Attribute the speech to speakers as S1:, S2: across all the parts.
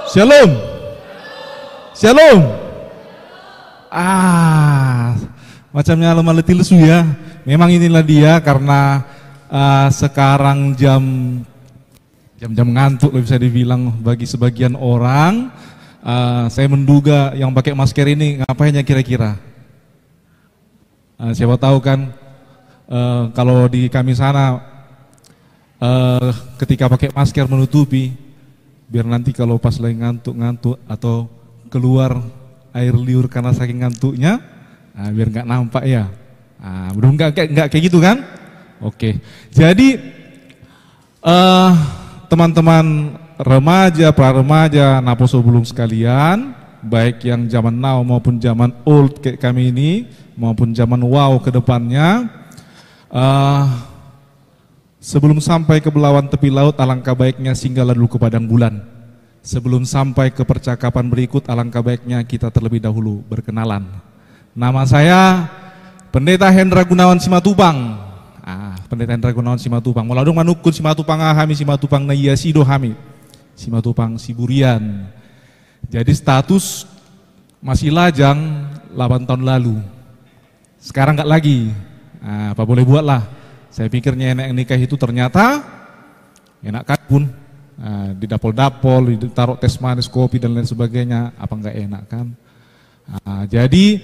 S1: Shalom. Shalom. Macamnya lemah letih lesu ya. Memang inilah dia karena sekarang jam-jam ngantuk bisa dibilang bagi sebagian orang. Saya menduga yang pakai masker ini ngapainnya kira-kira? Siapa tahu kan kalau di kami sana ketika pakai masker menutupi biar nanti kalau pas lagi ngantuk-ngantuk atau keluar air liur karena saking ngantuknya, biar nggak nampak ya. Belum nggak kayak gitu kan? Oke. Jadi teman-teman remaja, pra remaja, naposo belum sekalian, baik yang zaman now maupun zaman old kayak kami ini, maupun zaman wow ke depannya, sebelum sampai ke belawan tepi laut, alangkah baiknya singgahlah dulu ke padang bulan. Sebelum sampai ke percakapan berikut, alangkah baiknya kita terlebih dahulu berkenalan. Nama saya Pendeta Hendra Gunawan Simatupang. Pendeta Hendra Gunawan Simatupang. Moladong manukun Simatupang ahami, Simatupang na iya sido hami, Simatupang Siburian. Jadi status masih lajang 8 tahun lalu. Sekarang enggak lagi. Apa boleh buatlah. Saya pikirnya enak nikah itu ternyata enak kan pun. Didapol-dapol, ditaruh tes manis, kopi dan lain sebagainya, apa enggak enak kan? Jadi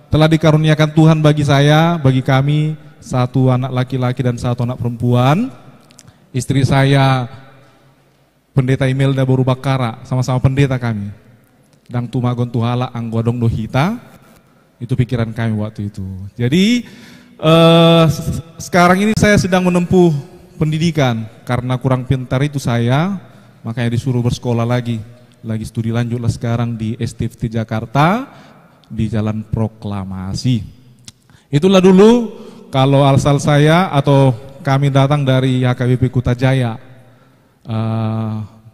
S1: telah dikaruniakan Tuhan bagi saya, bagi kami, satu anak laki-laki dan satu anak perempuan. Istri saya Pendeta Imelda Borubakara, sama-sama pendeta kami. Dang tumagon tuhala anggodong dohita, itu pikiran kami waktu itu. Jadi sekarang ini saya sedang menempuh pendidikan, karena kurang pintar itu saya, makanya disuruh bersekolah lagi studi lanjut lah sekarang di STFT Jakarta, di Jalan Proklamasi. Itulah dulu kalau asal saya atau kami datang dari HKBP Kutajaya,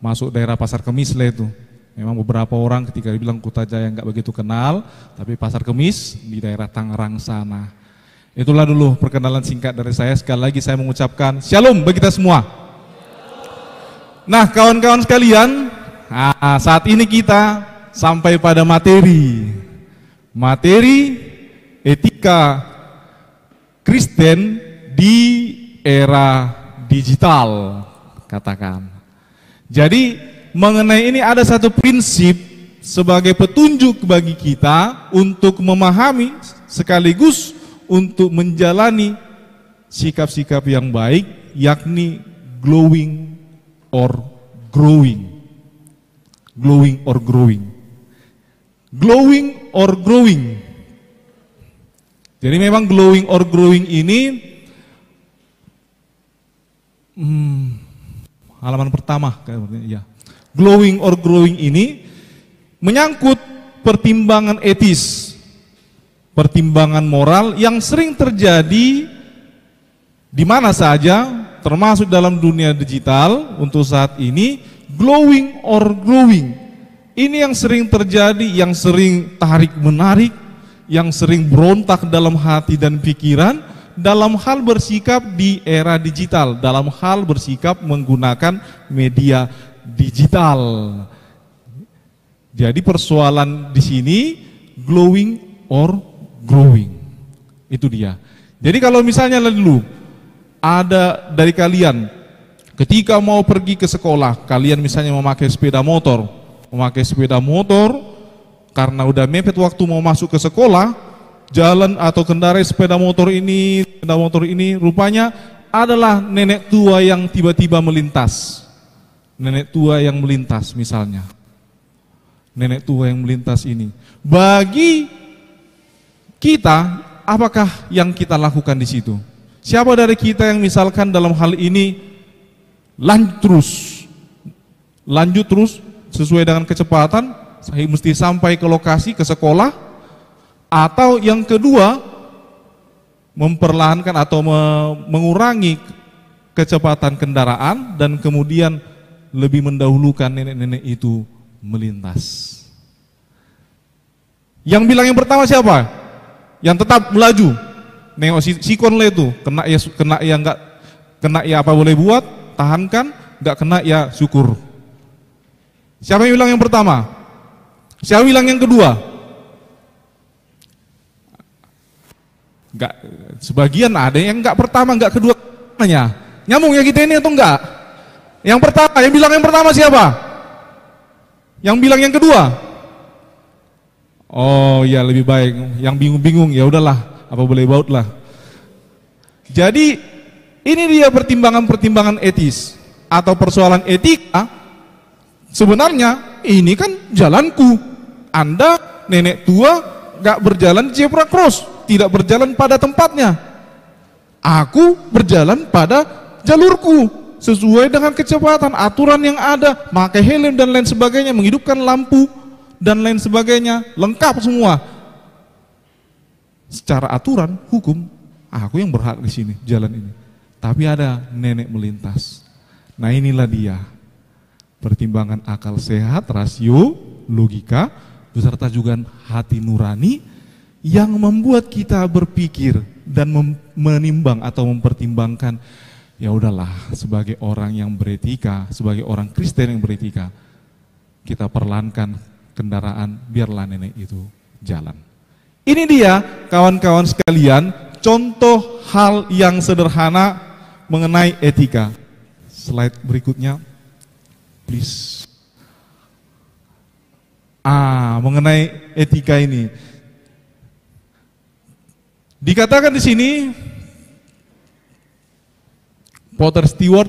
S1: masuk daerah Pasar Kemis lah itu. Memang beberapa orang ketika dibilang Kutajaya nggak begitu kenal, tapi Pasar Kemis di daerah Tangerang sana. Itulah dulu perkenalan singkat dari saya. Sekali lagi saya mengucapkan Shalom bagi kita semua. Nah kawan-kawan sekalian, saat ini kita sampai pada materi etika Kristen di era digital, katakan. Jadi mengenai ini ada satu prinsip sebagai petunjuk bagi kita untuk memahami sekaligus untuk menjalani sikap-sikap yang baik, yakni glowing or growing. Glowing or growing. Glowing or growing. Jadi memang glowing or growing ini halaman pertama ya. Glowing or growing ini menyangkut pertimbangan etis, pertimbangan moral yang sering terjadi di mana saja, termasuk dalam dunia digital untuk saat ini. Glowing or growing ini yang sering terjadi, yang sering tarik menarik, yang sering berontak dalam hati dan pikiran dalam hal bersikap di era digital, dalam hal bersikap menggunakan media digital. Jadi persoalan di sini glowing or growing, itu dia. Jadi kalau misalnya dulu ada dari kalian ketika mau pergi ke sekolah, kalian misalnya memakai sepeda motor karena udah mepet waktu mau masuk ke sekolah, jalan atau kendarai sepeda motor ini rupanya adalah nenek tua yang tiba-tiba melintas. Nenek tua yang melintas misalnya. Nenek tua yang melintas ini. Bagi kita, apakah yang kita lakukan di situ? Siapa dari kita yang misalkan dalam hal ini lanjut terus sesuai dengan kecepatan, saya mesti sampai ke lokasi, ke sekolah, atau yang kedua memperlahankan atau mengurangi kecepatan kendaraan dan kemudian lebih mendahulukan nenek-nenek itu melintas. Yang bilang yang pertama siapa? Yang tetap melaju. Nengok sikon lah itu, kena ya enggak, kena ya apa boleh buat, tahankan, enggak kena ya syukur. Siapa yang bilang yang pertama? Siapa bilang yang kedua? Enggak, sebagian ada yang enggak pertama, enggak kedua. Nyambung ya kita ini atau enggak? Yang pertama, yang bilang yang pertama siapa? Yang bilang yang kedua? Oh ya, lebih baik. Yang bingung-bingung ya udahlah, apa boleh baut lah. Jadi ini dia pertimbangan-pertimbangan etis atau persoalan etika. Sebenarnya ini kan jalanku. Anda nenek tua gak berjalan di zebra cross, tidak berjalan pada tempatnya. Aku berjalan pada jalurku sesuai dengan kecepatan, aturan yang ada, pakai helm dan lain sebagainya, menghidupkan lampu dan lain sebagainya, lengkap semua. Secara aturan hukum, aku yang berhak di sini jalan ini. Tapi ada nenek melintas. Nah inilah dia pertimbangan akal sehat, rasio, logika, beserta juga hati nurani yang membuat kita berpikir dan menimbang atau mempertimbangkan, ya udahlah, sebagai orang yang beretika, sebagai orang Kristen yang beretika, kita perlahankan kendaraan, biarlah nenek itu jalan. Ini dia kawan-kawan sekalian, contoh hal yang sederhana mengenai etika. Slide berikutnya, please. Mengenai etika ini, dikatakan di sini Potter Stewart.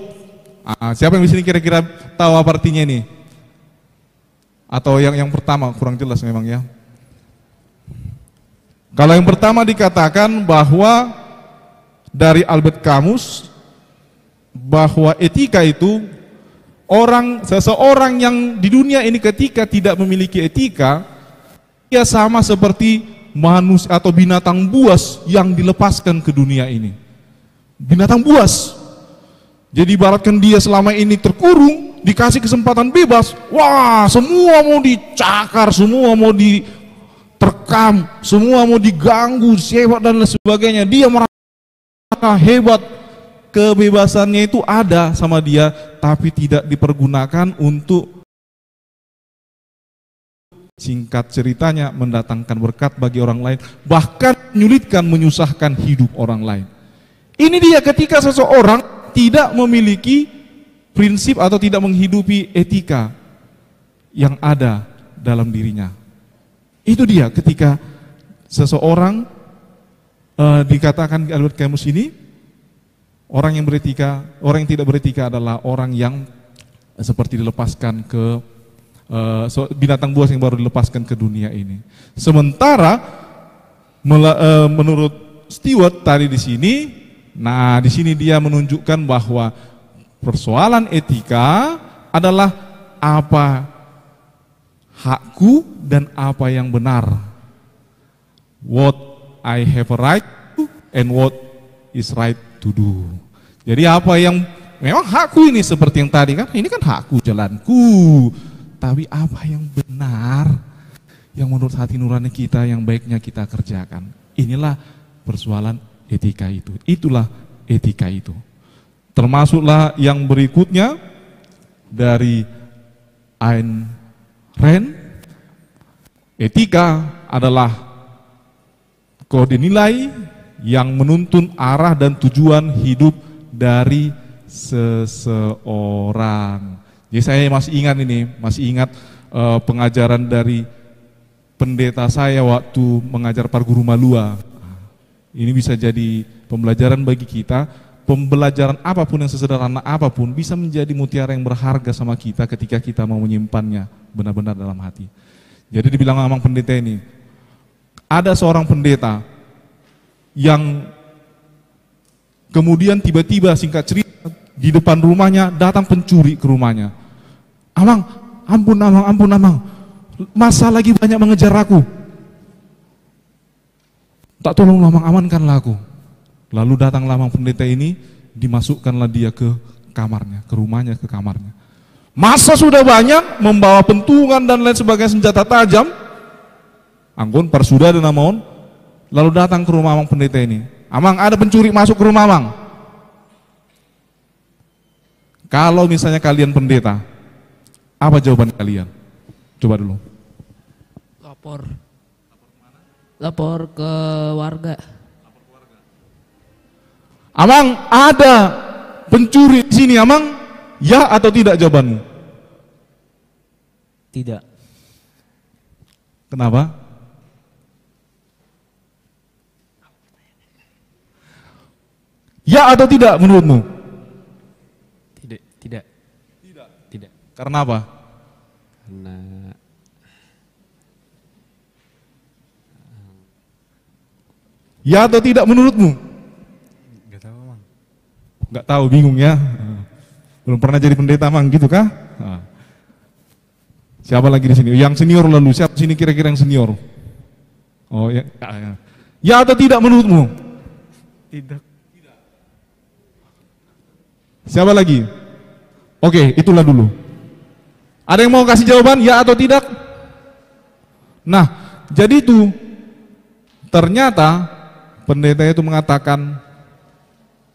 S1: Siapa yang di sini kira-kira tahu apa artinya ini? Atau yang pertama kurang jelas memang ya. Kalau yang pertama dikatakan bahwa dari Albert Camus bahwa etika itu seseorang yang di dunia ini ketika tidak memiliki etika, dia sama seperti manusia atau binatang buas yang dilepaskan ke dunia ini. Binatang buas. Jadi ibaratkan dia selama ini terkurung, dikasih kesempatan bebas, wah semua mau dicakar, semua mau diterkam, semua mau diganggu, sewa dan lain sebagainya. Dia merasa hebat, kebebasannya itu ada sama dia, tapi tidak dipergunakan untuk, singkat ceritanya, mendatangkan berkat bagi orang lain, bahkan menyulitkan, menyusahkan hidup orang lain. Ini dia ketika seseorang tidak memiliki prinsip atau tidak menghidupi etika yang ada dalam dirinya. Itu dia ketika seseorang dikatakan Albert Camus ini, orang yang beretika, orang yang tidak beretika adalah orang yang seperti dilepaskan ke binatang buas yang baru dilepaskan ke dunia ini. Sementara menurut Stewart tadi di sini, nah di sini dia menunjukkan bahwa persoalan etika adalah apa hakku dan apa yang benar. What I have a right to and what is right to do. Jadi apa yang memang hakku ini seperti yang tadi kan, ini kan hakku, jalanku. Tapi apa yang benar, yang menurut hati nurani kita, yang baiknya kita kerjakan. Inilah persoalan etika itu. Itulah etika itu. Termasuklah yang berikutnya dari Ayn Rand. Etika adalah kode nilai yang menuntun arah dan tujuan hidup dari seseorang. Jadi saya masih ingat pengajaran dari pendeta saya waktu mengajar Parguru Malua. Ini bisa jadi pembelajaran bagi kita. Pembelajaran apapun yang sesederhana apapun bisa menjadi mutiara yang berharga sama kita ketika kita mau menyimpannya benar-benar dalam hati. Jadi dibilang memang pendeta ini, ada seorang pendeta yang kemudian tiba-tiba singkat cerita di depan rumahnya datang pencuri ke rumahnya. Amang, ampun amang, masa lagi banyak mengejar aku. Tak tolong amang, amankanlah aku. Lalu datanglah amang pendeta ini, dimasukkanlah dia ke kamarnya, ke rumahnya, ke kamarnya. Masa sudah banyak membawa pentungan dan lain sebagainya, senjata tajam, anggun parsuda dan namun. Lalu datang ke rumah amang pendeta ini. Amang, ada pencuri masuk ke rumah amang. Kalau misalnya kalian pendeta, Apa jawaban kalian? Coba dulu.
S2: Lapor ke warga.
S1: Amang, ada pencuri di sini, Amang? Ya atau tidak jawabanmu?
S2: Tidak.
S1: Kenapa? Ya atau tidak menurutmu?
S2: Tidak.
S1: Karena apa?
S2: Karena
S1: Ya atau tidak menurutmu?
S2: nggak tahu, Mang.
S1: Nggak tahu, bingung ya. Belum pernah jadi pendeta, Mang, gitu kah? Nah. Siapa lagi di sini? Yang senior lalu, siapa sini kira-kira yang senior? Oh ya. Ya atau tidak menurutmu?
S2: Tidak.
S1: Siapa lagi? Oke, itulah dulu. Ada yang mau kasih jawaban ya atau tidak? Nah, jadi itu ternyata pendeta itu mengatakan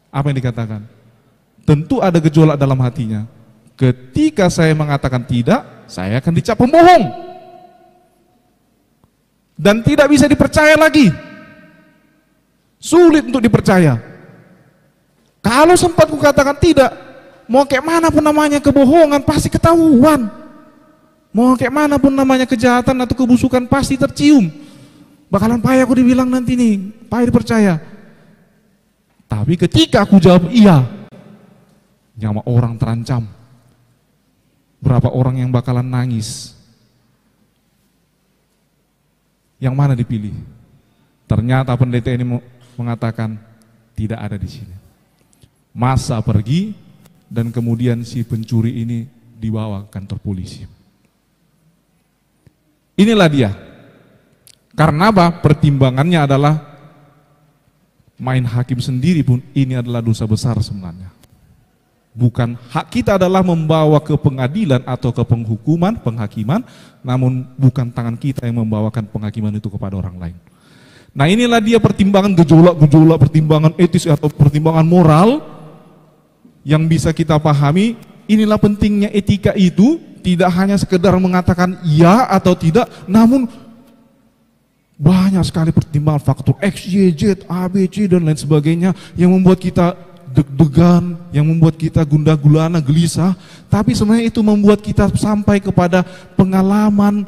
S1: apa yang dikatakan? Tentu ada gejolak dalam hatinya. Ketika saya mengatakan tidak, saya akan dicap pembohong dan tidak bisa dipercaya lagi. Sulit untuk dipercaya. Kalau sempat kukatakan tidak, mau kayak mana pun namanya kebohongan pasti ketahuan. Mau kayak mana pun namanya kejahatan atau kebusukan pasti tercium. Bakalan payah aku dibilang nanti nih, payah dipercaya. Tapi ketika aku jawab iya, nyawa orang terancam. Berapa orang yang bakalan nangis? Yang mana dipilih? Ternyata pendeta ini mengatakan tidak ada di sini. Masa pergi dan kemudian si pencuri ini dibawa ke kantor polisi. Inilah dia. Karena apa? Pertimbangannya adalah main hakim sendiri pun ini adalah dosa besar sebenarnya. Bukan hak kita adalah membawa ke pengadilan atau ke penghukuman, penghakiman, namun bukan tangan kita yang membawakan penghakiman itu kepada orang lain. Nah, inilah dia pertimbangan gejolak, pertimbangan etis atau pertimbangan moral yang bisa kita pahami. Inilah pentingnya etika itu, tidak hanya sekedar mengatakan ya atau tidak, namun banyak sekali pertimbangan faktor X, Y, Z, A, B, C dan lain sebagainya yang membuat kita deg-degan, yang membuat kita gundah gulana, gelisah, tapi sebenarnya itu membuat kita sampai kepada pengalaman.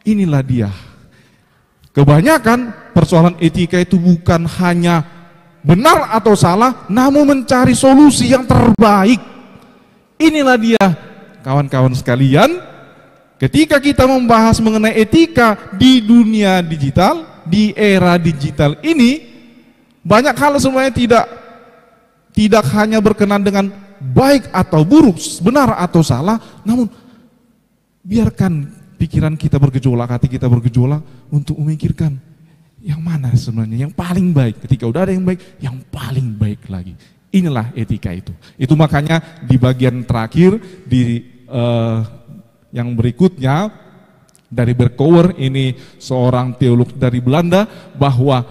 S1: Inilah dia. Kebanyakan persoalan etika itu bukan hanya benar atau salah, namun mencari solusi yang terbaik. Inilah dia, kawan-kawan sekalian, ketika kita membahas mengenai etika di dunia digital, di era digital ini, banyak hal sebenarnya tidak hanya berkenan dengan baik atau buruk, benar atau salah, namun biarkan pikiran kita bergejolak, hati kita bergejolak untuk memikirkan yang mana sebenarnya yang paling baik. Ketika udah ada yang baik, yang paling baik lagi. Inilah etika itu. Itu makanya di bagian terakhir di yang berikutnya dari Berkouwer, ini seorang teolog dari Belanda, bahwa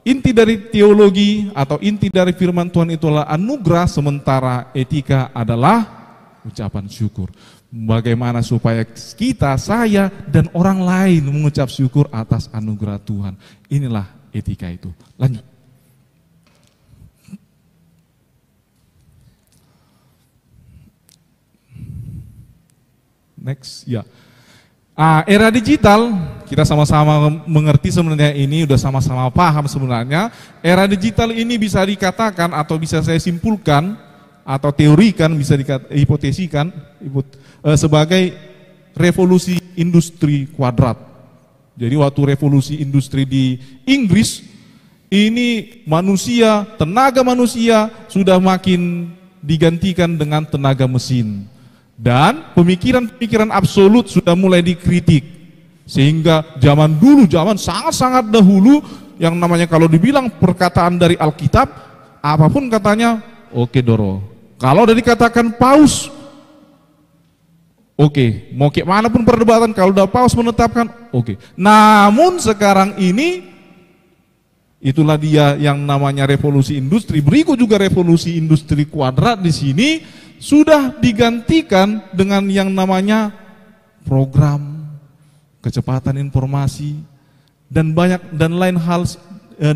S1: inti dari teologi atau inti dari firman Tuhan itulah anugerah, sementara etika adalah ucapan syukur. Bagaimana supaya kita, saya, dan orang lain mengucap syukur atas anugerah Tuhan. Inilah etika itu. Lanjut. Next, ya. Era digital, kita sama-sama mengerti sebenarnya ini, udah sama-sama paham sebenarnya. Era digital ini bisa dikatakan atau bisa saya simpulkan atau teorikan, bisa hipotesikan sebagai revolusi industri kuadrat. Jadi waktu revolusi industri di Inggris, ini manusia, tenaga manusia sudah makin digantikan dengan tenaga mesin. Dan pemikiran-pemikiran absolut sudah mulai dikritik. Sehingga zaman dulu, zaman sangat-sangat dahulu, yang namanya kalau dibilang perkataan dari Alkitab, apapun katanya, oke Doro. Kalau udah dikatakan paus, oke. Mau kayak manapun perdebatan, kalau udah paus menetapkan, oke. Namun sekarang ini, Itulah dia yang namanya revolusi industri. Berikut juga revolusi industri kuadrat di sini sudah digantikan dengan yang namanya program kecepatan informasi dan banyak dan lain hal,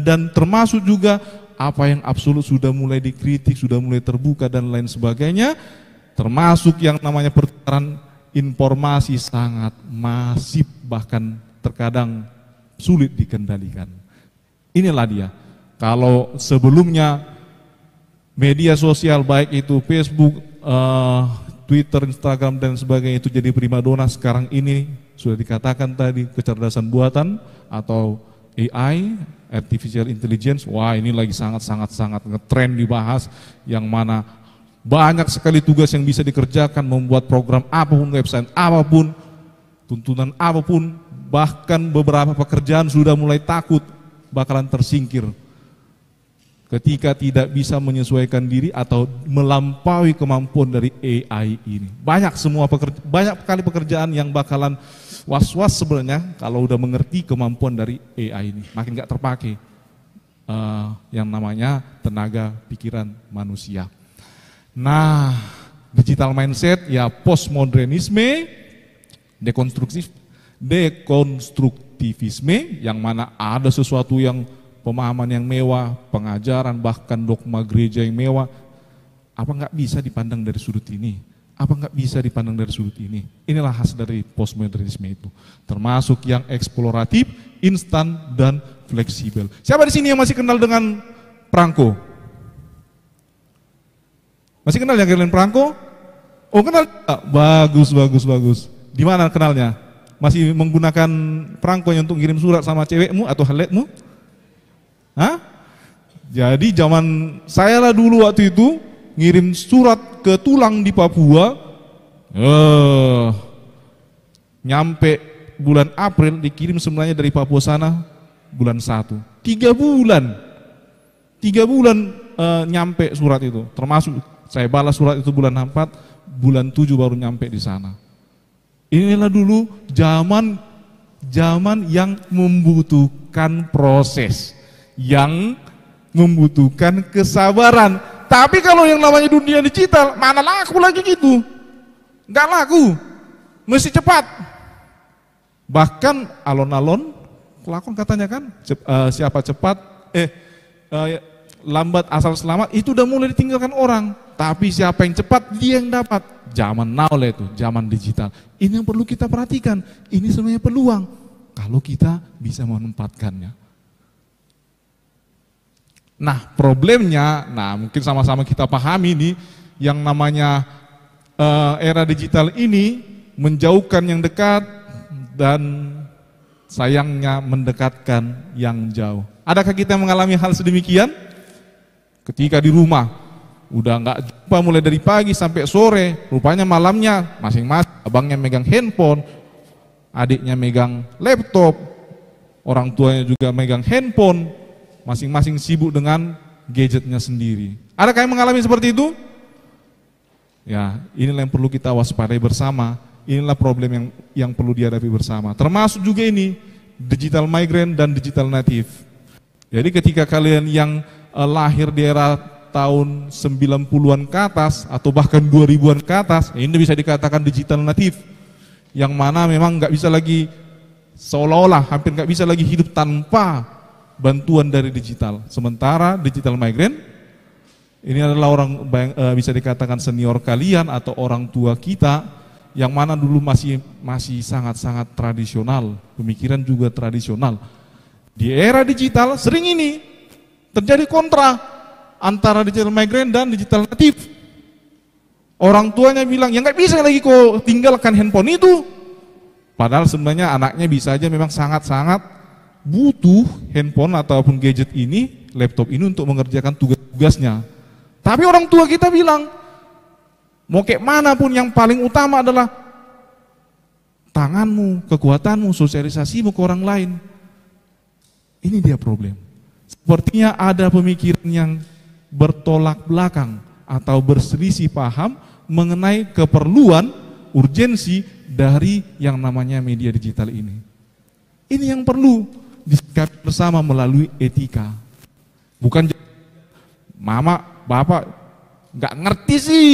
S1: dan termasuk juga apa yang absolut sudah mulai dikritik, sudah mulai terbuka dan lain sebagainya, termasuk yang namanya pertukaran informasi sangat masif, bahkan terkadang sulit dikendalikan. Inilah dia. Kalau sebelumnya media sosial baik itu Facebook, Twitter, Instagram dan sebagainya itu jadi primadona, sekarang ini sudah dikatakan tadi kecerdasan buatan atau AI, artificial intelligence. Wah, ini lagi sangat ngetren dibahas, yang mana banyak sekali tugas yang bisa dikerjakan, membuat program apapun, website apapun, tuntunan apapun, bahkan beberapa pekerjaan sudah mulai takut bakalan tersingkir ketika tidak bisa menyesuaikan diri atau melampaui kemampuan dari AI ini. Banyak sekali pekerjaan yang bakalan was-was sebenarnya kalau udah mengerti kemampuan dari AI ini. Makin gak terpakai yang namanya tenaga pikiran manusia. Nah, digital mindset ya postmodernisme, dekonstruktivisme, yang mana ada sesuatu yang pemahaman yang mewah, pengajaran bahkan dogma gereja yang mewah. Apa nggak bisa dipandang dari sudut ini? Apa nggak bisa dipandang dari sudut ini? Inilah khas dari postmodernisme itu. Termasuk yang eksploratif, instan dan fleksibel. Siapa di sini yang masih kenal dengan Franco? Masih kenal yang kalian Franco? Oh, kenal? Bagus. Di mana kenalnya? Masih menggunakan Franco untuk ngirim surat sama cewekmu atau haletmu? Hah? Jadi zaman saya lah dulu waktu itu ngirim surat ke Tulang di Papua, nyampe bulan April, dikirim sebenarnya dari Papua sana bulan 1. 3 bulan nyampe surat itu, termasuk saya balas surat itu bulan 4, bulan 7 baru nyampe di sana. Inilah dulu zaman yang membutuhkan proses, yang membutuhkan kesabaran. Tapi kalau yang namanya dunia digital, mana laku lagi gitu? Nggak laku, mesti cepat. Bahkan alon-alon, kelakon katanya kan, siapa cepat, lambat asal selamat, itu udah mulai ditinggalkan orang. Tapi siapa yang cepat, dia yang dapat. Zaman now lah itu, zaman digital. Ini yang perlu kita perhatikan, ini sebenarnya peluang, kalau kita bisa menempatkannya. Nah problemnya, mungkin sama-sama kita pahami nih, yang namanya era digital ini menjauhkan yang dekat dan sayangnya mendekatkan yang jauh. Adakah kita mengalami hal sedemikian? Ketika di rumah, udah nggak jumpa mulai dari pagi sampai sore, rupanya malamnya masing-masing abangnya megang handphone, adiknya megang laptop, orang tuanya juga megang handphone, masing-masing sibuk dengan gadgetnya sendiri. Adakah yang mengalami seperti itu? Ya, inilah yang perlu kita waspadai bersama. Inilah problem yang perlu dihadapi bersama. Termasuk juga ini digital migrant dan digital native. Jadi ketika kalian yang lahir di era tahun 90-an ke atas atau bahkan 2000-an ke atas, ini bisa dikatakan digital native, yang mana memang nggak bisa lagi, seolah-olah hampir nggak bisa lagi hidup tanpa bantuan dari digital. Sementara digital migrant ini adalah orang bisa dikatakan senior kalian atau orang tua kita, yang mana dulu masih sangat-sangat tradisional, pemikiran juga tradisional. Di era digital sering ini terjadi kontra antara digital migrant dan digital native. Orang tuanya bilang, ya nggak bisa lagi kok tinggalkan handphone itu. Padahal sebenarnya anaknya bisa aja memang sangat-sangat butuh handphone ataupun gadget ini, laptop ini untuk mengerjakan tugas-tugasnya. Tapi orang tua kita bilang, mau kayak manapun yang paling utama adalah tanganmu, kekuatanmu, sosialisasimu ke orang lain. Ini dia problem. Sepertinya ada pemikiran yang bertolak belakang atau berselisih paham mengenai keperluan, urgensi dari yang namanya media digital ini. Ini yang perlu disikapi bersama melalui etika. Bukan mama, bapak nggak ngerti sih,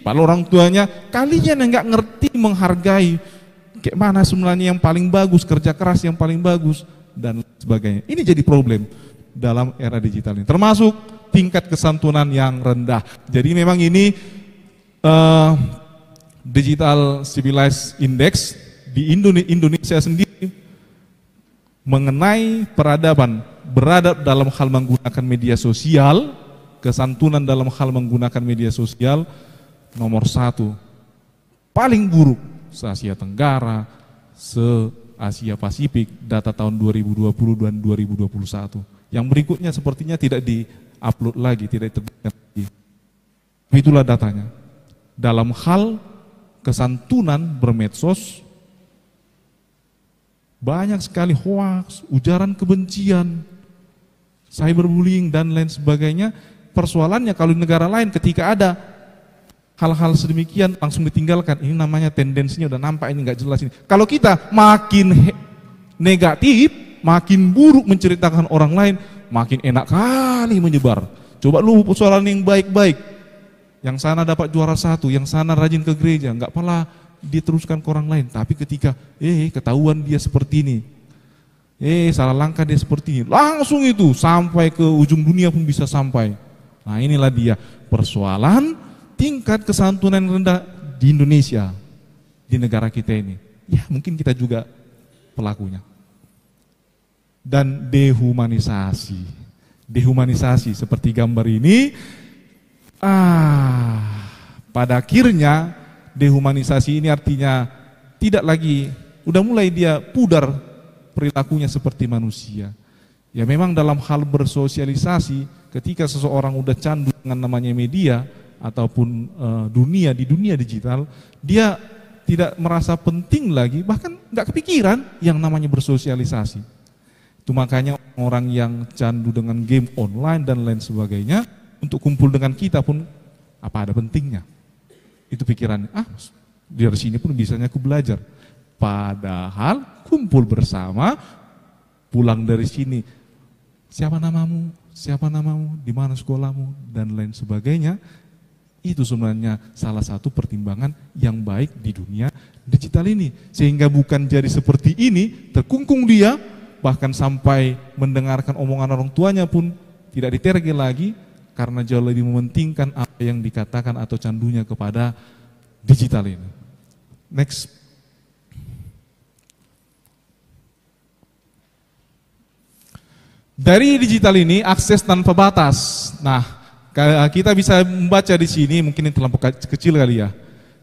S1: kalau orang tuanya kalian yang nggak ngerti menghargai kayak mana sebenarnya yang paling bagus, kerja keras yang paling bagus dan sebagainya. Ini jadi problem dalam era digital ini, termasuk tingkat kesantunan yang rendah. Jadi memang ini Digital Civilized Index di Indonesia sendiri mengenai peradaban, beradab dalam hal menggunakan media sosial, kesantunan dalam hal menggunakan media sosial nomor 1, paling buruk se-Asia Tenggara, se-Asia Pasifik, data tahun 2020 dan 2021. Yang berikutnya sepertinya tidak di-upload lagi, tidak diterbitkan lagi. Itulah datanya. Dalam hal kesantunan bermedsos, banyak sekali hoaks, ujaran kebencian, cyberbullying dan lain sebagainya. Persoalannya kalau di negara lain ketika ada hal-hal sedemikian langsung ditinggalkan. Ini namanya tendensinya udah nampak, ini nggak jelas ini. Kalau kita makin negatif, makin buruk menceritakan orang lain, makin enak kali menyebar. Coba lu persoalan yang baik-baik, yang sana dapat juara 1, yang sana rajin ke gereja, nggak pernah diteruskan ke orang lain. Tapi ketika ketahuan dia seperti ini, salah langkah dia seperti ini, langsung itu sampai ke ujung dunia pun bisa sampai. Nah inilah dia persoalan tingkat kesantunan rendah di Indonesia, di negara kita ini. Ya mungkin kita juga pelakunya. Dan dehumanisasi seperti gambar ini, pada akhirnya dehumanisasi ini artinya tidak lagi, udah mulai dia pudar perilakunya seperti manusia. Ya memang dalam hal bersosialisasi, ketika seseorang udah candu dengan namanya media ataupun di dunia digital, dia tidak merasa penting lagi, bahkan nggak kepikiran yang namanya bersosialisasi. Itu makanya orang yang candu dengan game online dan lain sebagainya, untuk kumpul dengan kita pun apa ada pentingnya. Itu pikirannya, dari sini pun bisanya aku belajar. Padahal kumpul bersama, pulang dari sini, siapa namamu, di mana sekolahmu, dan lain sebagainya. Itu sebenarnya salah satu pertimbangan yang baik di dunia digital ini. Sehingga bukan jadi seperti ini, terkungkung dia, bahkan sampai mendengarkan omongan orang tuanya pun tidak diterge lagi, karena jauh lebih mementingkan apa yang dikatakan atau candunya kepada digital ini. Next. Dari digital ini akses tanpa batas. Nah, kita bisa membaca di sini, mungkin ini terlampau kecil kali ya.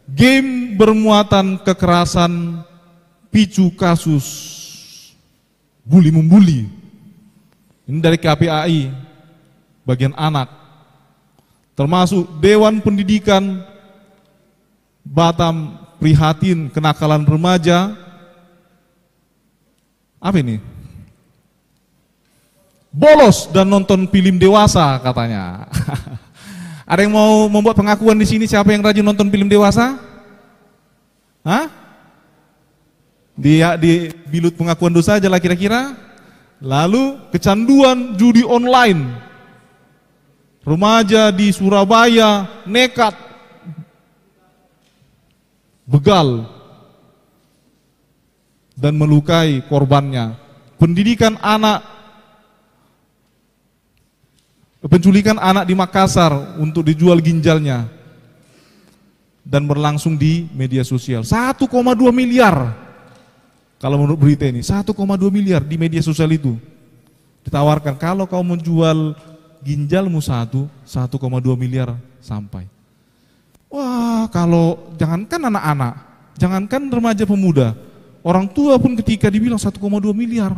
S1: Game bermuatan kekerasan picu kasus bully-membuli. Ini dari KPAI, bagian anak. Termasuk Dewan Pendidikan Batam prihatin kenakalan remaja. Apa ini? Bolos dan nonton film dewasa katanya. Ada yang mau membuat pengakuan di sini siapa yang rajin nonton film dewasa? Dia di bilut pengakuan dosa aja lah kira-kira. Lalu kecanduan judi online. Remaja di Surabaya nekat begal dan melukai korbannya. Pendidikan anak, penculikan anak di Makassar untuk dijual ginjalnya dan berlangsung di media sosial. 1,2 miliar kalau menurut berita ini, 1,2 miliar di media sosial itu ditawarkan. Kalau kau menjual ginjalmu 1,2 miliar sampai. Wah, kalau jangankan anak-anak, jangankan remaja pemuda, orang tua pun ketika dibilang 1,2 miliar,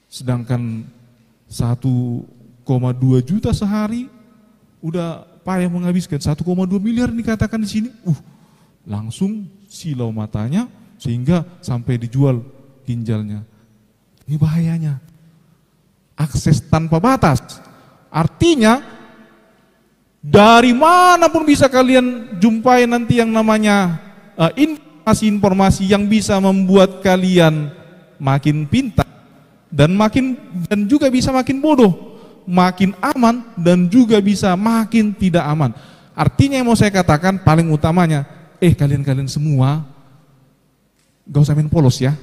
S1: sedangkan 1,2 juta sehari udah payah menghabiskan. 1,2 miliar dikatakan di sini, langsung silau matanya sehingga sampai dijual ginjalnya. Ini bahayanya. Akses tanpa batas. Artinya dari mana pun bisa kalian jumpai nanti yang namanya informasi-informasi yang bisa membuat kalian makin pintar, dan juga bisa makin bodoh, makin aman dan juga bisa makin tidak aman. Artinya yang mau saya katakan paling utamanya, kalian-kalian semua gak usah main polos ya.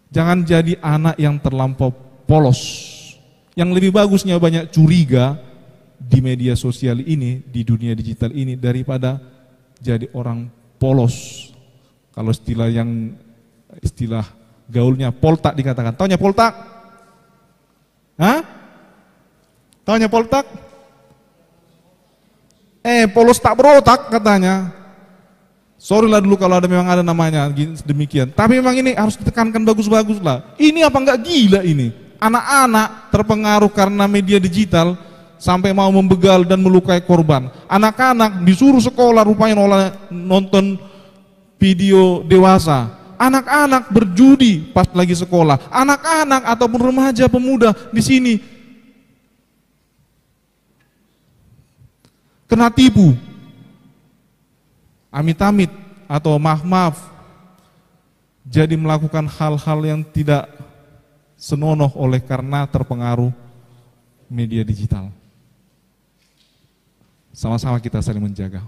S1: Jangan jadi anak yang terlampau polos. Yang lebih bagusnya banyak curiga di media sosial ini, di dunia digital ini, daripada jadi orang polos. Kalau istilah gaulnya poltak dikatakan. Taunya poltak? Hah? Taunya poltak? Polos tak berotak katanya. Sorry lah dulu kalau memang ada namanya demikian. Tapi memang ini harus ditekankan bagus-bagus lah. Ini apa enggak gila ini? Anak-anak terpengaruh karena media digital sampai mau membegal dan melukai korban. Anak-anak disuruh sekolah rupanya nonton video dewasa. Anak-anak berjudi pas lagi sekolah. Anak-anak ataupun remaja pemuda di sini kena tipu. Amit-amit atau maaf-maaf jadi melakukan hal-hal yang tidak senonoh oleh karena terpengaruh media digital. Sama-sama kita saling menjaga.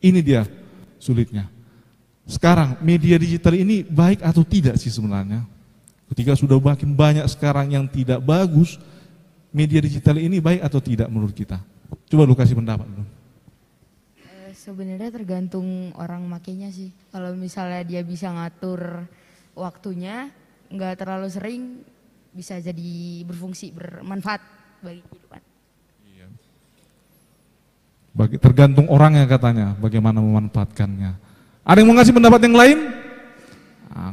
S1: Ini dia sulitnya. Sekarang media digital ini baik atau tidak sih sebenarnya? Ketika sudah makin banyak sekarang yang tidak bagus, media digital ini baik atau tidak menurut kita? Coba lu kasih pendapat dulu.
S3: Sebenarnya tergantung orang makainya sih. Kalau misalnya dia bisa ngatur waktunya, nggak terlalu sering, bisa jadi berfungsi, bermanfaat bagi kehidupan.
S1: Iya. Tergantung orangnya katanya, bagaimana memanfaatkannya. Ada yang mau ngasih pendapat yang lain?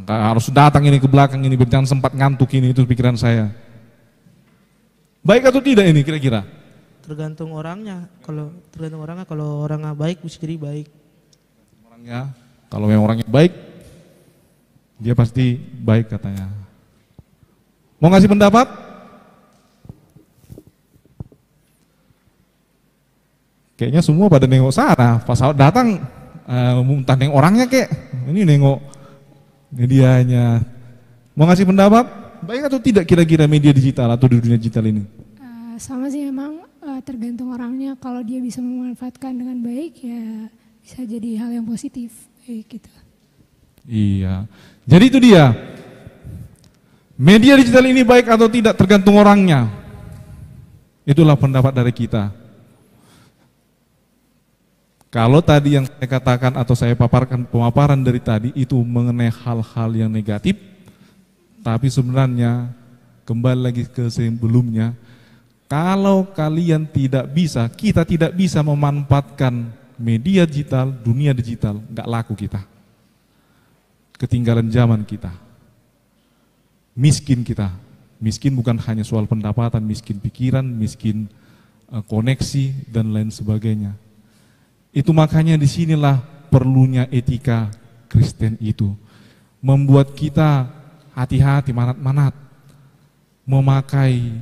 S1: Harus datang ini ke belakang ini, jangan sempat ngantuk ini, itu pikiran saya. Baik atau tidak ini kira-kira?
S4: Tergantung orangnya. Kalau orangnya baik bisa jadi baik.
S1: Orangnya, kalau memang orangnya baik, dia pasti baik katanya. Mau ngasih pendapat? Kayaknya semua pada nengok sana. Pas datang, entah nengok orangnya kek. Ini nengok medianya. Mau ngasih pendapat? Baik atau tidak kira-kira media digital atau di dunia digital ini?
S5: Sama sih memang tergantung orangnya. Kalau dia bisa memanfaatkan dengan baik ya bisa jadi hal yang positif gitu.
S1: Iya. Jadi itu dia. Media digital ini baik atau tidak tergantung orangnya. Itulah pendapat dari kita. Kalau tadi yang saya katakan atau saya paparkan pemaparan dari tadi itu mengenai hal-hal yang negatif, tapi sebenarnya kembali lagi ke sebelumnya, kalau kalian tidak bisa, kita tidak bisa memanfaatkan media digital, dunia digital, nggak laku kita. Ketinggalan zaman kita. Miskin kita. Miskin bukan hanya soal pendapatan, miskin pikiran, miskin koneksi, dan lain sebagainya. Itu makanya disinilah perlunya etika Kristen itu. Membuat kita hati-hati, manat-manat. Memakai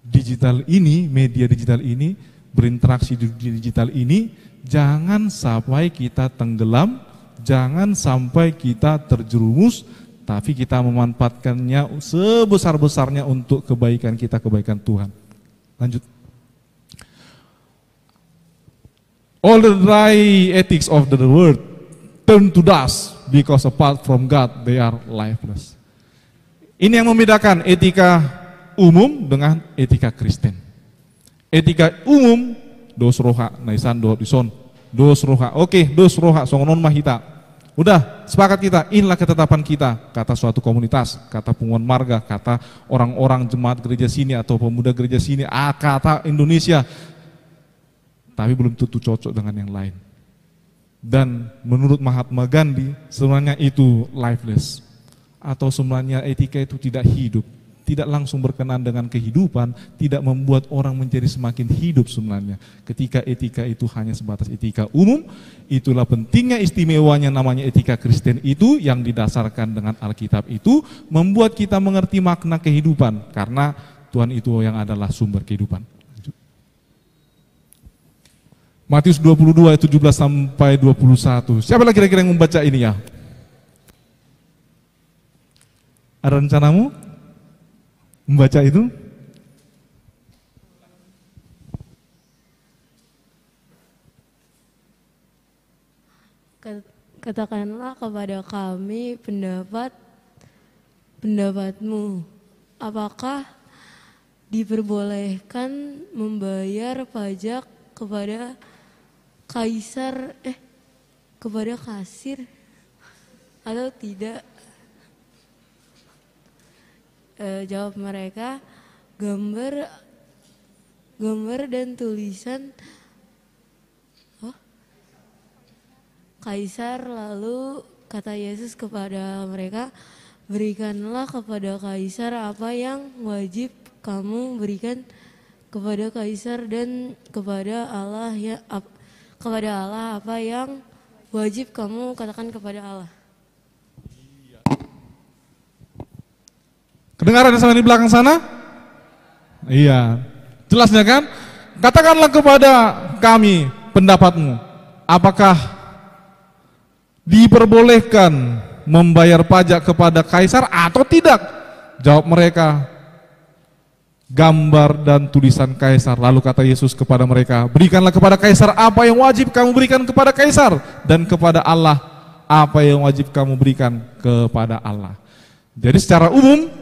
S1: digital ini, media digital ini, berinteraksi di dunia digital ini, jangan sampai kita tenggelam, jangan sampai kita terjerumus, tapi kita memanfaatkannya sebesar-besarnya untuk kebaikan kita, kebaikan Tuhan. Lanjut. All the dry ethics of the world turn to dust because apart from God they are lifeless. Ini yang membedakan etika umum dengan etika Kristen. Etika umum dos roha naisan do dison dos roha. Oke, dos roha songonon mahita. Udah sepakat kita, inilah ketetapan kita, kata suatu komunitas, kata Punguan Marga, kata orang-orang jemaat gereja sini atau pemuda gereja sini, kata Indonesia. Tapi belum tentu cocok dengan yang lain. Dan menurut Mahatma Gandhi sebenarnya itu lifeless. Atau sebenarnya etika itu tidak hidup, tidak langsung berkenan dengan kehidupan, tidak membuat orang menjadi semakin hidup sebenarnya. Ketika etika itu hanya sebatas etika umum, itulah pentingnya istimewanya namanya etika Kristen itu yang didasarkan dengan Alkitab itu membuat kita mengerti makna kehidupan karena Tuhan itu yang adalah sumber kehidupan. Matius 22 ayat 17 sampai 21. Siapa lagi kira-kira yang membaca ini ya? Ada rencanamu? membaca itu?
S6: Katakanlah kepada kami pendapatmu. Apakah diperbolehkan membayar pajak kepada kepada kasir atau tidak? Jawab mereka, gambar dan tulisan Kaisar. Lalu kata Yesus kepada mereka, berikanlah kepada Kaisar apa yang wajib kamu berikan kepada Kaisar, dan kepada Allah apa yang wajib kamu katakan kepada Allah.
S1: Kedengaran sama di belakang sana? Iya, jelasnya kan? Katakanlah kepada kami pendapatmu, apakah diperbolehkan membayar pajak kepada Kaisar atau tidak? Jawab mereka, gambar dan tulisan Kaisar. Lalu kata Yesus kepada mereka, berikanlah kepada Kaisar apa yang wajib kamu berikan kepada Kaisar, dan kepada Allah apa yang wajib kamu berikan kepada Allah. Jadi secara umum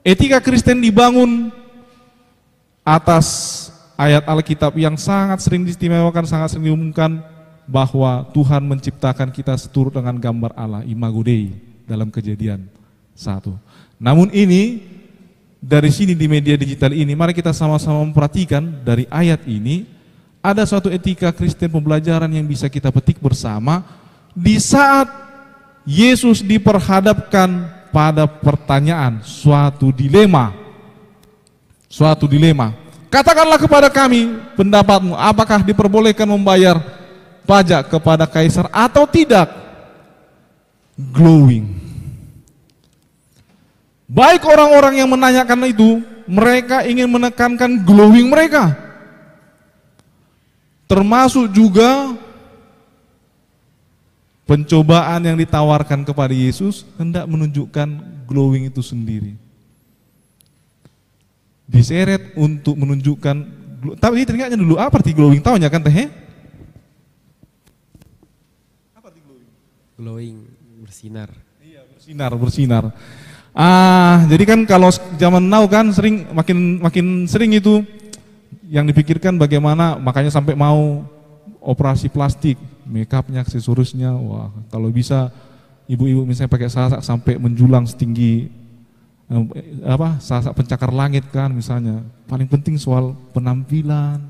S1: etika Kristen dibangun atas ayat Alkitab yang sangat sering diistimewakan, sangat sering diumumkan, bahwa Tuhan menciptakan kita seturut dengan gambar Allah, imago Dei, dalam Kejadian 1. Namun ini, dari sini di media digital ini, mari kita sama-sama memperhatikan dari ayat ini, ada suatu etika Kristen pembelajaran yang bisa kita petik bersama di saat Yesus diperhadapkan pada pertanyaan, suatu dilema. Katakanlah kepada kami pendapatmu, apakah diperbolehkan membayar pajak kepada Kaisar atau tidak? Glowing. Baik orang-orang yang menanyakan itu, mereka ingin menekankan glowing mereka. Termasuk juga pencobaan yang ditawarkan kepada Yesus hendak menunjukkan glowing itu sendiri. Diseret untuk menunjukkan, tapi teringatnya dulu, apa arti glowing? Tahunya kan teh?
S2: Glowing, bersinar.
S1: Iya, bersinar. Jadi kan kalau zaman now kan makin sering itu yang dipikirkan bagaimana, makanya sampai mau operasi plastik, makeupnya, aksesorisnya, wah kalau bisa ibu-ibu misalnya pakai sasak sampai menjulang setinggi sasak pencakar langit kan misalnya. Paling penting soal penampilan,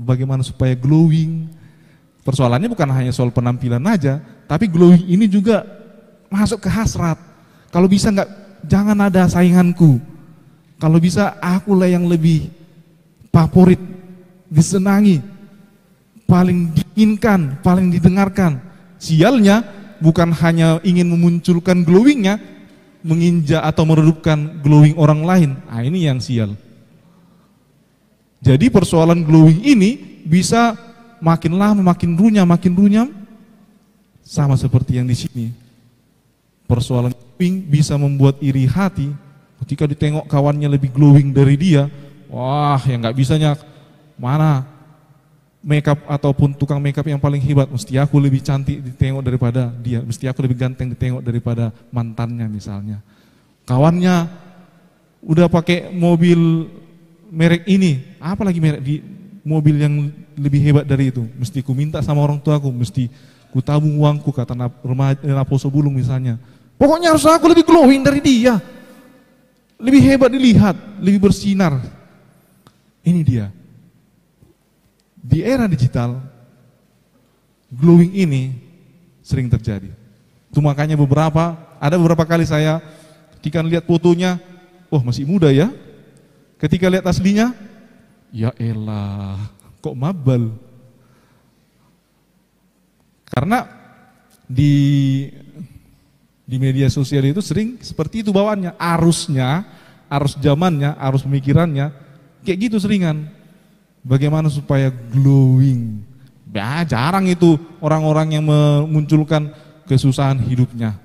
S1: bagaimana supaya glowing. Persoalannya bukan hanya soal penampilan aja, tapi glowing ini juga masuk ke hasrat. Kalau bisa jangan ada sainganku. Kalau bisa akulah yang lebih favorit, disenangi, paling diinginkan, paling didengarkan. Sialnya bukan hanya ingin memunculkan glowingnya, menginjak atau meredupkan glowing orang lain. Ini yang sial. Jadi persoalan glowing ini bisa makin lama makin runyam, sama seperti yang di sini. Persoalan glowing bisa membuat iri hati ketika ditengok kawannya lebih glowing dari dia. Wah, yang nggak bisanya mana makeup ataupun tukang makeup yang paling hebat, mesti aku lebih cantik ditengok daripada dia, mesti aku lebih ganteng ditengok daripada mantannya misalnya. Kawannya udah pakai mobil merek ini, apalagi merek di mobil yang lebih hebat dari itu, mesti ku minta sama orang tuaku, mesti ku tabung uangku, kata Naposo Bulung misalnya. Pokoknya harus aku lebih glowing dari dia, lebih hebat dilihat, lebih bersinar. Ini dia. Di era digital, glowing ini sering terjadi. Itu makanya ada beberapa kali saya ketika lihat fotonya, wah masih muda ya. Ketika lihat aslinya, ya elah, kok mabal. Karena di media sosial itu sering seperti itu bawaannya, arus zamannya, arus pemikirannya, kayak gitu seringan. Bagaimana supaya glowing? Ya, jarang itu orang-orang yang memunculkan kesusahan hidupnya.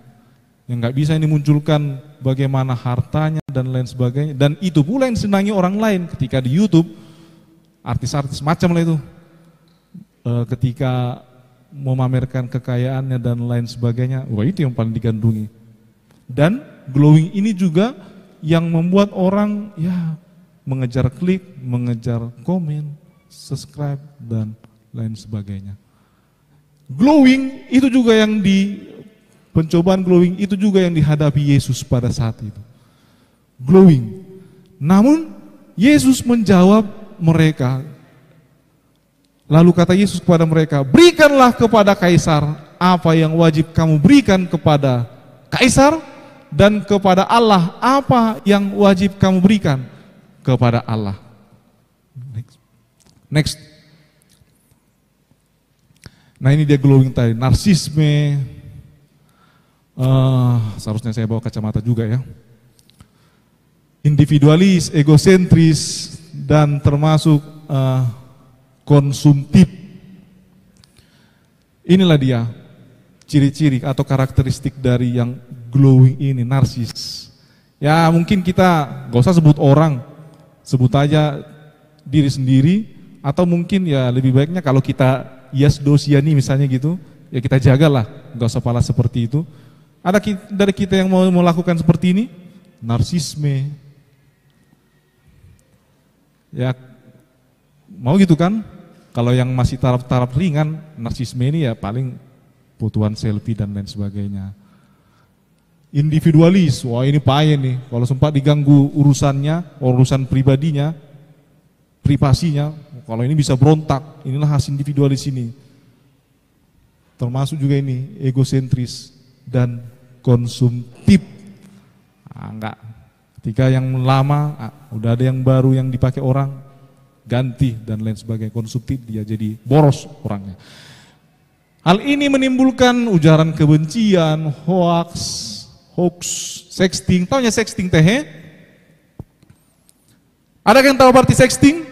S1: Yang nggak bisa ini munculkan bagaimana hartanya dan lain sebagainya. Dan itu pula yang disenangi orang lain ketika di YouTube, artis-artis macam lah itu. Ketika memamerkan kekayaannya dan lain sebagainya, wah itu yang paling digandrungi. Dan glowing ini juga yang membuat orang ya mengejar klik, mengejar komen, subscribe dan lain sebagainya. Glowing itu juga yang pencobaan glowing itu juga yang dihadapi Yesus pada saat itu. Glowing. Namun Yesus menjawab mereka. Lalu kata Yesus kepada mereka, berikanlah kepada Kaisar apa yang wajib kamu berikan kepada Kaisar, dan kepada Allah apa yang wajib kamu berikan kepada Allah. Next. Nah ini dia glowing tadi, narsisme. Seharusnya saya bawa kacamata juga ya. Individualis, egosentris, dan termasuk konsumtif. Inilah dia ciri-ciri atau karakteristik dari yang glowing ini, narsis. Ya mungkin kita gak usah sebut orang, sebut aja diri sendiri, atau mungkin ya lebih baiknya kalau kita Yasdosiani misalnya gitu, ya kita jagalah, gak usah pala seperti itu. Ada dari kita yang mau melakukan seperti ini, narsisme. Ya mau gitu kan? Kalau yang masih taraf-taraf ringan, narsisme ini ya paling fotoan selfie dan lain sebagainya. Individualis, wah ini payah nih. Kalau sempat diganggu urusannya, urusan pribadinya, privasinya, kalau ini bisa berontak. Inilah khas individualis ini. Termasuk juga ini egosentris dan konsumtif. Enggak. Ketika yang lama, udah ada yang baru yang dipakai orang, ganti dan lain sebagainya. Konsumtif, dia jadi boros orangnya. Hal ini menimbulkan ujaran kebencian, hoax, sexting. Taunya sexting teh? Ada yang tahu arti sexting?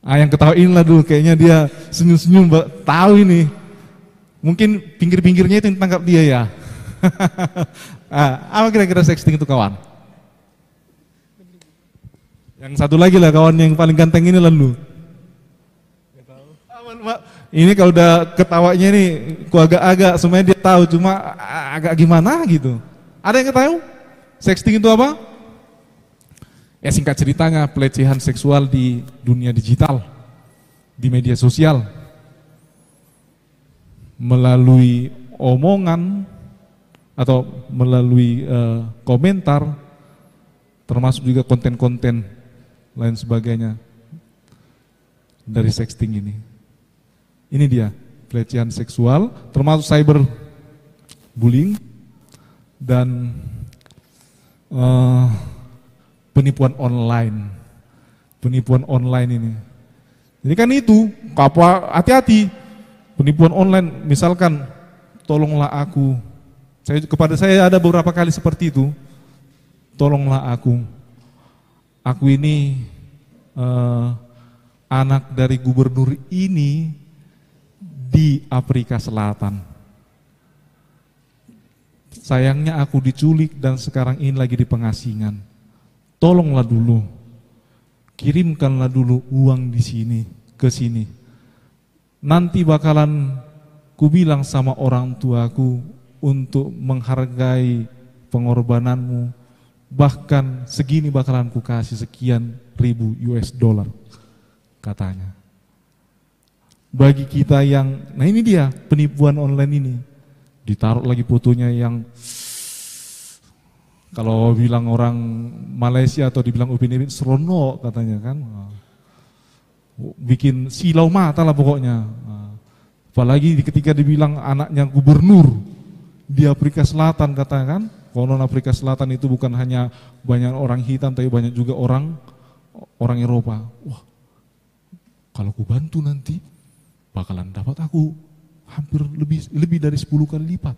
S1: Yang ketawain lah dulu, kayaknya dia senyum-senyum, tahu ini. Mungkin pinggir-pinggirnya itu yang tangkap dia ya. Apa kira-kira sexting itu kawan? Yang satu lagi lah kawan yang paling ganteng ini lalu. Ini kalau udah ketawanya nih, ku agak-agak semuanya dia tahu, cuma agak gimana gitu. Ada yang tahu? Sexting itu apa? Ya singkat ceritanya pelecehan seksual di dunia digital, di media sosial, melalui omongan atau melalui komentar, termasuk juga konten-konten lain sebagainya dari sexting ini. Ini dia pelecehan seksual, termasuk cyberbullying dan penipuan online. Penipuan online ini. Jadi kan itu, hati-hati. Penipuan online, misalkan tolonglah aku. Kepada saya ada beberapa kali seperti itu. Tolonglah aku. Aku ini anak dari gubernur ini di Afrika Selatan. Sayangnya aku diculik dan sekarang ini lagi di pengasingan. Tolonglah dulu, kirimkanlah dulu uang di sini, ke sini. Nanti bakalan kubilang sama orang tuaku untuk menghargai pengorbananmu. Bahkan segini bakalan ku kasih sekian ribu US dollar, katanya. Bagi kita yang, nah ini dia penipuan online ini. Ditaruh lagi fotonya yang kalau bilang orang Malaysia atau dibilang Upin Ipin seronok katanya kan. Bikin silau mata lah pokoknya. Apalagi ketika dibilang anaknya gubernur di Afrika Selatan katanya kan. Konon Afrika Selatan itu bukan hanya banyak orang hitam tapi banyak juga orang Eropa. Wah, kalau ku bantu nanti bakalan dapat aku hampir lebih dari 10 kali lipat.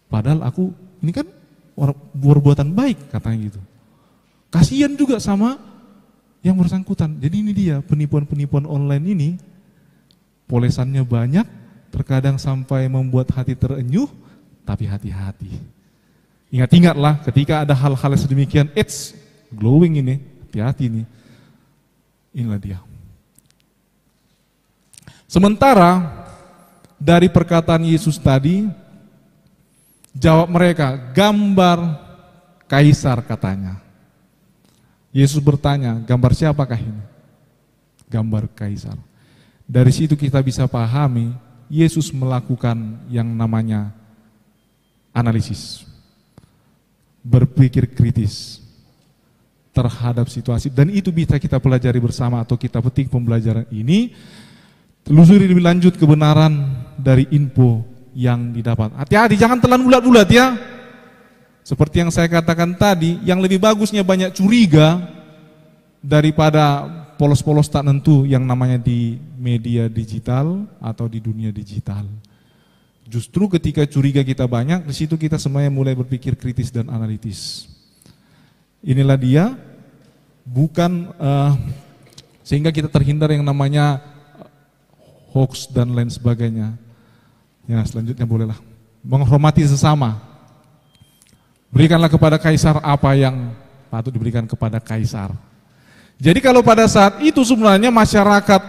S1: Padahal aku ini kan berbuatan baik katanya gitu. Kasihan juga sama yang bersangkutan. Jadi ini dia penipuan-penipuan online ini polesannya banyak, terkadang sampai membuat hati terenyuh, tapi hati-hati. Ingat-ingatlah ketika ada hal-hal yang sedemikian, it's glowing ini, hati-hati ini. Inilah dia. Sementara dari perkataan Yesus tadi, jawab mereka, gambar kaisar katanya. Yesus bertanya, gambar siapakah ini? Gambar kaisar. Dari situ kita bisa pahami, Yesus melakukan yang namanya analisis. Berpikir kritis terhadap situasi, dan itu bisa kita pelajari bersama atau kita petik pembelajaran ini, telusuri lebih lanjut kebenaran dari info yang didapat. Hati-hati, jangan telan bulat-bulat ya. Seperti yang saya katakan tadi, yang lebih bagusnya banyak curiga daripada polos-polos tak nentu yang namanya di media digital atau di dunia digital. Justru ketika curiga kita banyak, di situ kita semuanya mulai berpikir kritis dan analitis. Inilah dia, bukan sehingga kita terhindar yang namanya hoax dan lain sebagainya. Ya, selanjutnya bolehlah menghormati sesama. Berikanlah kepada kaisar apa yang patut diberikan kepada kaisar. Jadi kalau pada saat itu sebenarnya masyarakat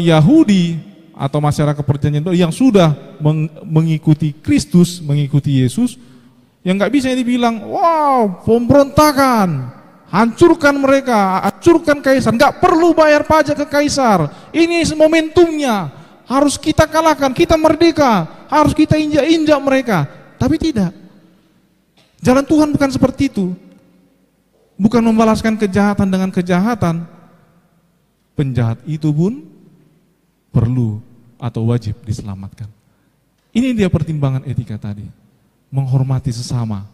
S1: Yahudi atau masyarakat perjanjian baru yang sudah mengikuti Kristus, mengikuti Yesus, yang nggak bisa dibilang, wow, pemberontakan, hancurkan mereka, hancurkan kaisar, nggak perlu bayar pajak ke kaisar. Ini momentumnya, harus kita kalahkan, kita merdeka, harus kita injak-injak mereka. Tapi tidak. Jalan Tuhan bukan seperti itu. Bukan membalaskan kejahatan dengan kejahatan. Penjahat itu pun perlu atau wajib diselamatkan. Ini dia pertimbangan etika tadi. Menghormati sesama.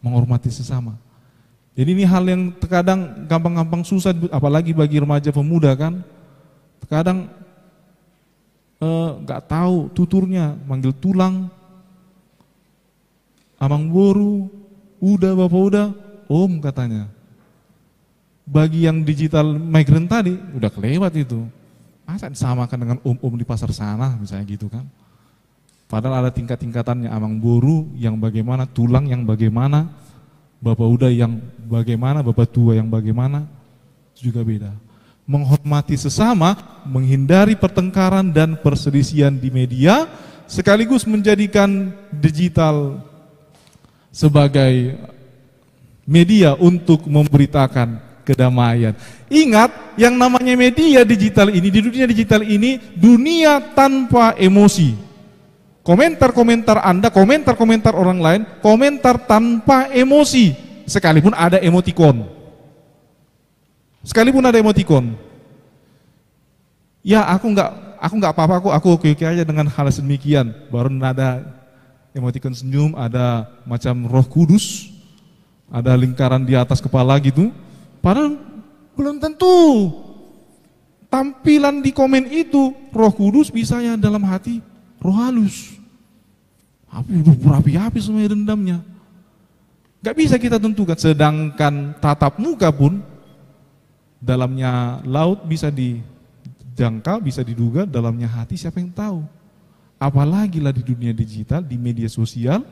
S1: Menghormati sesama. Jadi ini hal yang terkadang gampang-gampang susah, apalagi bagi remaja pemuda kan. Terkadang gak tahu tuturnya, manggil tulang, amang boru, udah bapak udah, om katanya. Bagi yang digital migrant tadi, udah kelewat itu. Masa disamakan dengan om-om di pasar sana, misalnya gitu kan. Padahal ada tingkat-tingkatannya, amang boru yang bagaimana, tulang yang bagaimana, bapak udah yang bagaimana, bapak tua yang bagaimana, juga beda. Menghormati sesama, menghindari pertengkaran dan perselisihan di media, sekaligus menjadikan digital sebagai media untuk memberitakan kedamaian. Ingat, yang namanya media digital ini, di dunia digital ini, dunia tanpa emosi. Komentar-komentar Anda, komentar-komentar orang lain, komentar tanpa emosi, sekalipun ada emoticon. Sekalipun ada emoticon. Ya, aku nggak apa-apa, aku oke-oke aja dengan hal sedemikian. Baru ada emoticon senyum, ada macam Roh Kudus, ada lingkaran di atas kepala gitu. Padahal belum tentu tampilan di komen itu Roh Kudus, bisanya dalam hati roh halus. Udah berapi-api semuanya dendamnya. Gak bisa kita tentukan. Sedangkan tatap muka pun dalamnya laut bisa dijangkau, bisa diduga, dalamnya hati siapa yang tahu. Apalagi lah di dunia digital, di media sosial,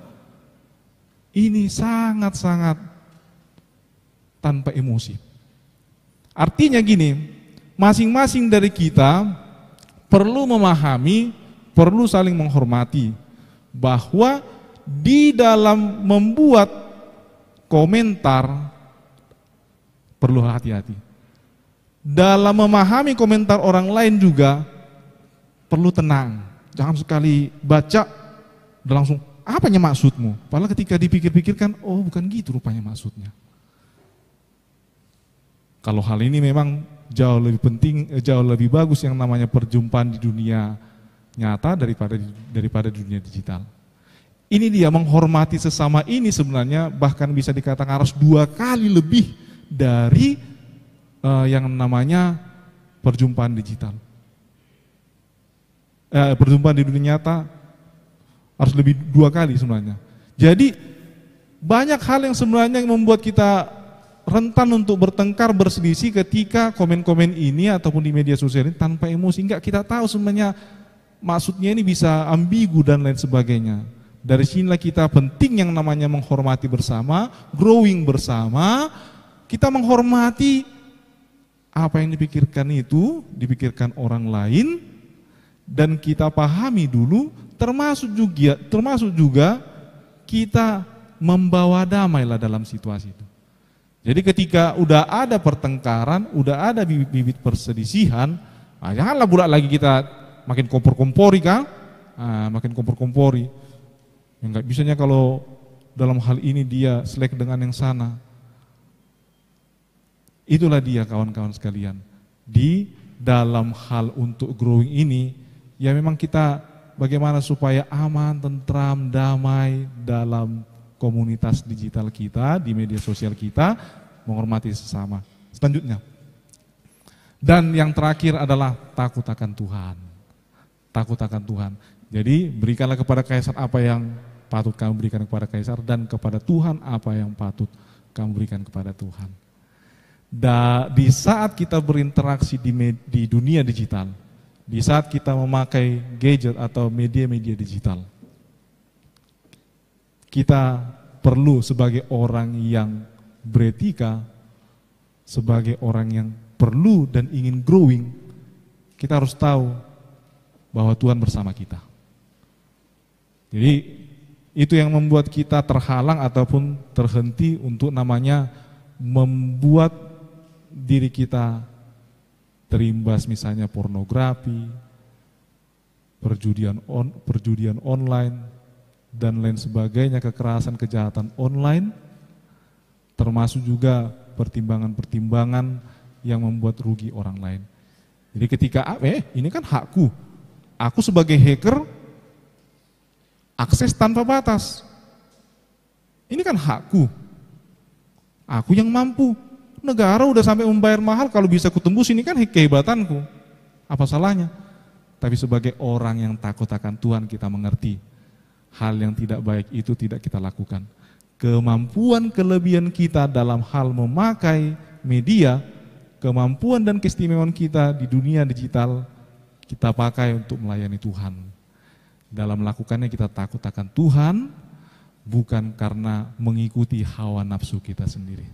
S1: ini sangat-sangat tanpa emosi. Artinya gini, masing-masing dari kita perlu memahami, perlu saling menghormati, bahwa di dalam membuat komentar perlu hati-hati. Dalam memahami komentar orang lain juga perlu tenang. Jangan sekali baca dan langsung, apanya maksudmu? Padahal ketika dipikir-pikirkan, oh bukan gitu rupanya maksudnya. Kalau hal ini memang jauh lebih penting, jauh lebih bagus yang namanya perjumpaan di dunia nyata daripada dunia digital. Ini dia, menghormati sesama ini sebenarnya bahkan bisa dikatakan harus 2 kali lebih dari yang namanya perjumpaan digital. Perjumpaan di dunia nyata harus lebih 2 kali sebenarnya. Jadi banyak hal yang sebenarnya yang membuat kita rentan untuk bertengkar, berselisih ketika komen-komen ini ataupun di media sosial ini tanpa emosi. Enggak, kita tahu sebenarnya maksudnya ini bisa ambigu dan lain sebagainya. Dari sinilah kita penting yang namanya menghormati bersama, growing bersama, kita menghormati apa yang dipikirkan itu, dipikirkan orang lain, dan kita pahami dulu, termasuk juga kita membawa damai lah dalam situasi itu. Jadi ketika udah ada pertengkaran, udah ada bibit perselisihan, janganlah pula lagi kita makin kompor-kompori kan, makin kompor-kompori. Ya enggak bisanya kalau dalam hal ini dia selek dengan yang sana. Itulah dia kawan-kawan sekalian. Di dalam hal untuk growing ini, ya memang kita bagaimana supaya aman, tentram, damai dalam komunitas digital kita, di media sosial kita, menghormati sesama. Selanjutnya. Dan yang terakhir adalah takut akan Tuhan. Takut akan Tuhan. Jadi berikanlah kepada kaisar apa yang patut kamu berikan kepada kaisar, dan kepada Tuhan apa yang patut kamu berikan kepada Tuhan. Di saat kita berinteraksi di dunia digital, di saat kita memakai gadget atau media-media digital, kita perlu sebagai orang yang beretika, sebagai orang yang perlu dan ingin growing, kita harus tahu bahwa Tuhan bersama kita. Jadi itu yang membuat kita terhalang ataupun terhenti untuk namanya membuat diri kita terimbas misalnya pornografi, perjudian online, dan lain sebagainya, kekerasan, kejahatan online, termasuk juga pertimbangan-pertimbangan yang membuat rugi orang lain. Jadi ketika ini kan hakku, aku sebagai hacker akses tanpa batas. Ini kan hakku. Aku yang mampu. Negara udah sampai membayar mahal, kalau bisa kutembus ini kan kehebatanku. Apa salahnya? Tapi sebagai orang yang takut akan Tuhan, kita mengerti hal yang tidak baik itu tidak kita lakukan. Kemampuan kelebihan kita dalam hal memakai media, kemampuan dan keistimewaan kita di dunia digital, kita pakai untuk melayani Tuhan. Dalam melakukannya kita takut akan Tuhan, bukan karena mengikuti hawa nafsu kita sendiri.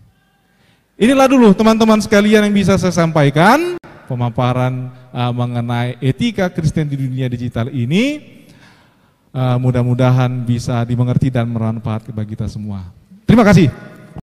S1: Inilah dulu teman-teman sekalian yang bisa saya sampaikan, pemaparan mengenai etika Kristen di dunia digital ini. Mudah-mudahan bisa dimengerti dan bermanfaat bagi kita semua. Terima kasih.